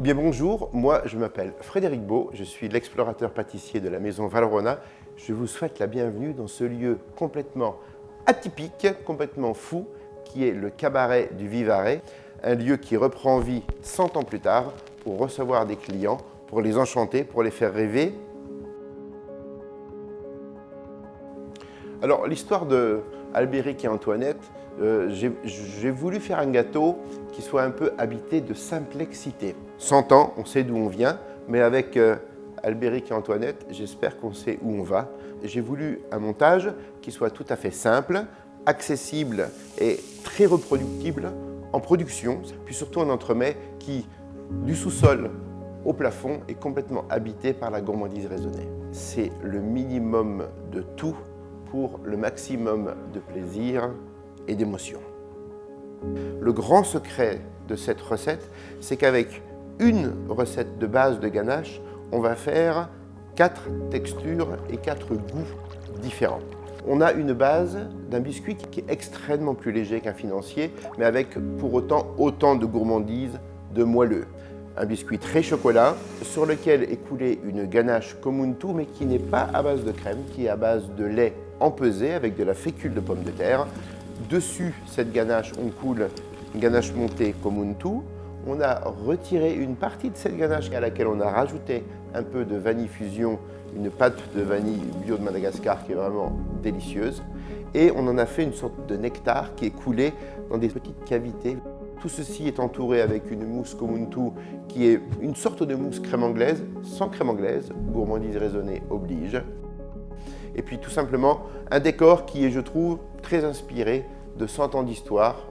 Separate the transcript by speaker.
Speaker 1: Eh bien bonjour, moi je m'appelle Frédéric Beau, je suis l'explorateur pâtissier de la maison Valrhona. Je vous souhaite la bienvenue dans ce lieu complètement atypique, complètement fou, qui est le cabaret du Vivarais, un lieu qui reprend vie 100 ans plus tard pour recevoir des clients, pour les enchanter, pour les faire rêver. Alors l'histoire de Albéric et Antoinette, j'ai voulu faire un gâteau qui soit un peu habité de simplicité. 100 ans, on sait d'où on vient, mais avec Albéric et Antoinette, j'espère qu'on sait où on va. J'ai voulu un montage qui soit tout à fait simple, accessible et très reproductible en production, puis surtout un entremets qui, du sous-sol au plafond, est complètement habité par la gourmandise raisonnée. C'est le minimum de tout pour le maximum de plaisir et d'émotion. Le grand secret de cette recette, c'est qu'avec une recette de base de ganache, on va faire 4 textures et 4 goûts différents. On a une base d'un biscuit qui est extrêmement plus léger qu'un financier, mais avec pour autant de gourmandise, de moelleux. Un biscuit très chocolat sur lequel est coulée une ganache Komuntu, mais qui n'est pas à base de crème, qui est à base de lait empesé avec de la fécule de pomme de terre. Dessus cette ganache, on coule une ganache montée Komuntu. On a retiré une partie de cette ganache à laquelle on a rajouté un peu de vanille fusion, une pâte de vanille bio de Madagascar qui est vraiment délicieuse. Et on en a fait une sorte de nectar qui est coulé dans des petites cavités. Tout ceci est entouré avec une mousse Komuntu qui est une sorte de mousse crème anglaise, sans crème anglaise, gourmandise raisonnée oblige. Et puis tout simplement un décor qui est, je trouve, très inspiré de 100 ans d'histoire